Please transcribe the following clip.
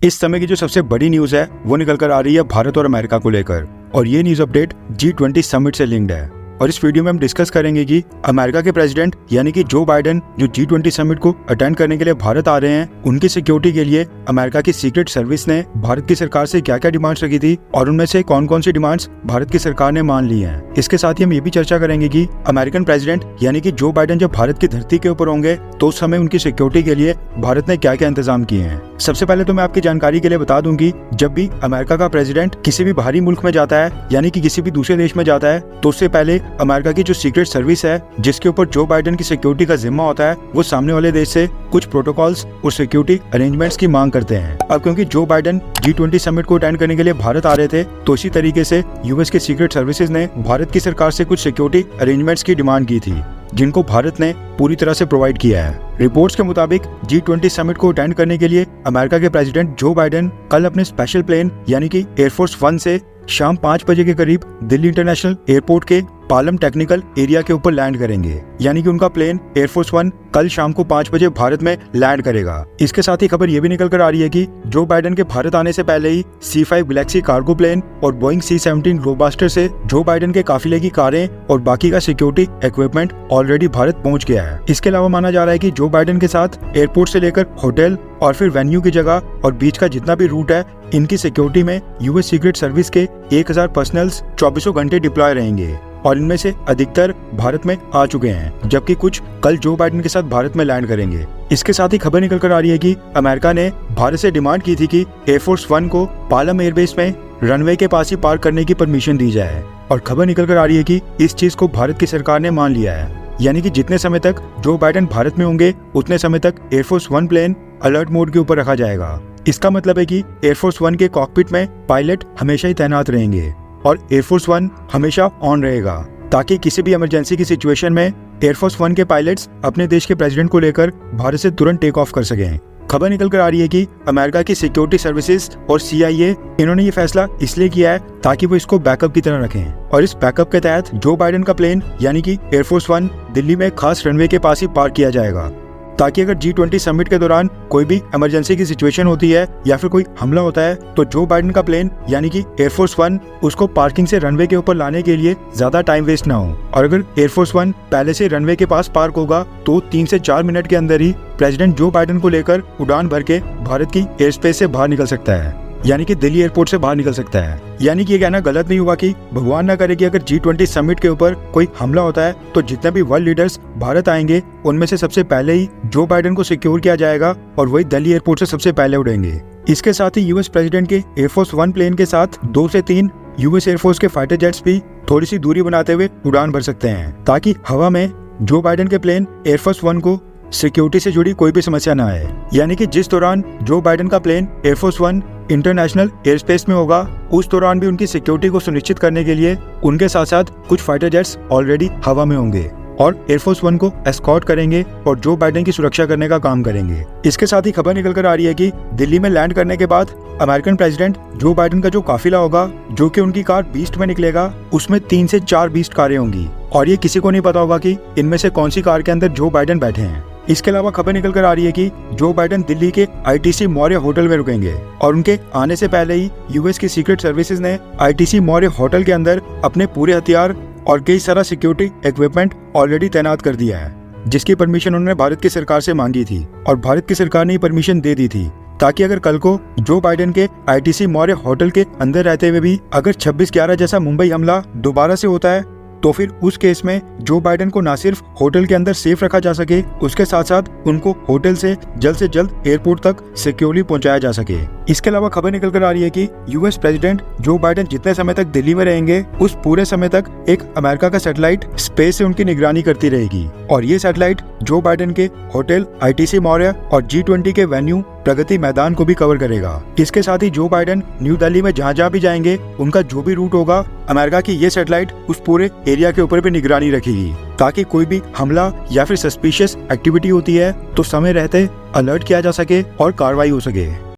इस समय की जो सबसे बड़ी न्यूज है वो निकल कर आ रही है भारत और अमेरिका को लेकर, और ये न्यूज अपडेट G20 समिट से लिंक्ड है। और इस वीडियो में हम डिस्कस करेंगे कि अमेरिका के प्रेसिडेंट यानी कि जो बाइडेन जो G20 समिट को अटेंड करने के लिए भारत आ रहे हैं, उनकी सिक्योरिटी के लिए अमेरिका की सीक्रेट सर्विस ने भारत की सरकार से क्या क्या डिमांड्स रखी थी और उनमें से कौन कौन सी डिमांड्स भारत की सरकार ने मान ली हैं। इसके साथ ही हम ये भी चर्चा करेंगे कि अमेरिकन प्रेसिडेंट यानी कि जो बाइडेन जब भारत की धरती के ऊपर होंगे तो उस समय उनकी सिक्योरिटी के लिए भारत ने क्या क्या इंतजाम किए हैं। सबसे पहले तो मैं आपकी जानकारी के लिए बता दूं कि जब भी अमेरिका का प्रेसिडेंट किसी भी बाहरी मुल्क में जाता है यानी कि किसी भी दूसरे देश में जाता है तो उससे पहले अमेरिका की जो सीक्रेट सर्विस है जिसके ऊपर जो बाइडेन की सिक्योरिटी का जिम्मा होता है, वो सामने वाले देश से कुछ प्रोटोकॉल्स और सिक्योरिटी अरेंजमेंट्स की मांग करते हैं। अब क्योंकि जो बाइडेन G20 समिट को अटेंड करने के लिए भारत आ रहे थे तो इसी तरीके से यूएस के सीक्रेट सर्विसेज ने भारत की सरकार से कुछ सिक्योरिटी अरेंजमेंट्स की डिमांड की थी, जिनको भारत ने पूरी तरह से प्रोवाइड किया है। रिपोर्ट्स के मुताबिक G20 समिट को अटेंड करने के लिए अमेरिका के प्रेसिडेंट जो बाइडेन कल अपने स्पेशल प्लेन यानी कि एयरफोर्स 1 से शाम 5 बजे के करीब दिल्ली इंटरनेशनल एयरपोर्ट के पालम टेक्निकल एरिया के ऊपर लैंड करेंगे, यानी कि उनका प्लेन एयरफोर्स 1 कल शाम को 5 बजे भारत में लैंड करेगा। इसके साथ ही खबर ये भी निकल कर आ रही है कि जो बाइडेन के भारत आने से पहले ही C5 गैलेक्सी कार्गो प्लेन और बोइंग C-17 ग्लोबस्टर से जो बाइडेन के काफिले की कारें और बाकी का सिक्योरिटी इक्विपमेंट ऑलरेडी भारत पहुंच गया है। इसके अलावा माना जा रहा है कि जो बाइडेन के साथ एयरपोर्ट से लेकर होटल और फिर वेन्यू की जगह और बीच का जितना भी रूट है, इनकी सिक्योरिटी में यूएस सीक्रेट सर्विस के 1000 पर्सनल्स 24 घंटे डिप्लॉय रहेंगे और इनमें से अधिकतर भारत में आ चुके हैं, जबकि कुछ कल जो बाइडेन के साथ भारत में लैंड करेंगे। इसके साथ ही खबर निकल कर आ रही है कि अमेरिका ने भारत से डिमांड की थी कि एयरफोर्स 1 को पालम एयरबेस में रनवे के पास ही पार्क करने की परमिशन दी जाए, और खबर निकल कर आ रही है कि इस चीज को भारत की सरकार ने मान लिया है, यानी कि जितने समय तक जो बाइडेन भारत में होंगे उतने समय तक एयरफोर्स 1 प्लेन अलर्ट मोड के ऊपर रखा जाएगा। इसका मतलब है कि एयरफोर्स 1 के कॉकपिट में पायलट हमेशा ही तैनात रहेंगे और एयरफोर्स 1 हमेशा ऑन रहेगा, ताकि किसी भी इमरजेंसी की सिचुएशन में एयरफोर्स 1 के पायलट्स अपने देश के प्रेसिडेंट को लेकर भारत से तुरंत टेक ऑफ कर सकें। खबर निकल कर आ रही है कि अमेरिका की सिक्योरिटी सर्विसेज और CIA इन्होंने ये फैसला इसलिए किया है ताकि वो इसको बैकअप की तरह रखें, और इस बैकअप के तहत जो बाइडेन का प्लेन यानी कि एयरफोर्स 1 दिल्ली में खास रनवे के पास ही पार्क किया जाएगा, ताकि अगर G20 समिट के दौरान कोई भी इमरजेंसी की सिचुएशन होती है या फिर कोई हमला होता है तो जो बाइडेन का प्लेन यानी कि एयरफोर्स 1 उसको पार्किंग से रनवे के ऊपर लाने के लिए ज्यादा टाइम वेस्ट ना हो। और अगर एयरफोर्स 1 पहले से रनवे के पास पार्क होगा तो 3 से 4 मिनट के अंदर ही प्रेसिडेंट जो बाइडेन को लेकर उड़ान भर के भारत की एयर स्पेस से बाहर निकल सकता है, यानी कि दिल्ली एयरपोर्ट से बाहर निकल सकता है। यानी कि ये कहना गलत नहीं हुआ कि भगवान ना करे कि अगर G20 समिट के ऊपर कोई हमला होता है तो जितने भी वर्ल्ड लीडर्स भारत आएंगे उनमें से सबसे पहले ही जो बाइडेन को सिक्योर किया जाएगा और वही दिल्ली एयरपोर्ट से सबसे पहले उड़ेंगे। इसके साथ ही यूएस प्रेसिडेंट के एयरफोर्स 1 प्लेन के साथ 2 से 3 यूएस एयरफोर्स के फाइटर जेट्स भी थोड़ी सी दूरी बनाते हुए उड़ान भर सकते हैं, ताकि हवा में जो बाइडेन के प्लेन एयरफोर्स 1 को सिक्योरिटी से जुड़ी कोई भी समस्या न आए। यानी कि जिस दौरान जो बाइडेन का plane Air Force 1 international airspace में होगा उस दौरान भी उनकी सिक्योरिटी को सुनिश्चित करने के लिए उनके साथ साथ कुछ फाइटर जेट्स ऑलरेडी हवा में होंगे और एयरफोर्स 1 को एस्कॉर्ट करेंगे और जो बाइडेन की सुरक्षा करने का काम करेंगे। इसके साथ ही खबर निकल कर आ रही है कि दिल्ली में लैंड करने के बाद अमेरिकन प्रेसिडेंट जो बाइडेन का जो काफिला होगा, जो कि उनकी कार बीस्ट में निकलेगा, उसमें 3 से 4 बीस्ट कारें होंगी और ये किसी को नहीं पता होगा कि इनमें से कौन सी कार के अंदर जो बाइडेन बैठे हैं। इसके अलावा खबर निकल कर आ रही है कि जो बाइडेन दिल्ली के ITC मौर्य होटल में रुकेंगे और उनके आने से पहले ही यूएस की सीक्रेट सर्विसेज ने ITC मौर्य होटल के अंदर अपने पूरे हथियार और कई सारा सिक्योरिटी इक्विपमेंट ऑलरेडी तैनात कर दिया है, जिसकी परमिशन उन्होंने भारत की सरकार से मांगी थी और भारत की सरकार ने परमिशन दे दी थी, ताकि अगर कल को जो बाइडेन के ITC मौर्य होटल के अंदर रहते हुए भी अगर 26/11 जैसा मुंबई हमला दोबारा से होता है तो फिर उस केस में जो बाइडेन को न सिर्फ होटल के अंदर सेफ रखा जा सके, उसके साथ साथ उनको होटल से जल्द एयरपोर्ट तक सिक्योरली पहुंचाया जा सके। इसके अलावा खबर निकल कर आ रही है कि यूएस प्रेसिडेंट जो बाइडेन जितने समय तक दिल्ली में रहेंगे उस पूरे समय तक एक अमेरिका का सैटेलाइट स्पेस से उनकी निगरानी करती रहेगी, और ये सैटेलाइट जो बाइडेन के होटल ITC मौर्य और G20 के वेन्यू प्रगति मैदान को भी कवर करेगा। इसके साथ ही जो बाइडेन न्यू दिल्ली में जहाँ भी जाएंगे उनका जो भी रूट होगा, अमेरिका की ये सैटेलाइट उस पूरे एरिया के ऊपर भी निगरानी रखेगी, ताकि कोई भी हमला या फिर सस्पिशियस एक्टिविटी होती है तो समय रहते अलर्ट किया जा सके और कार्रवाई हो सके।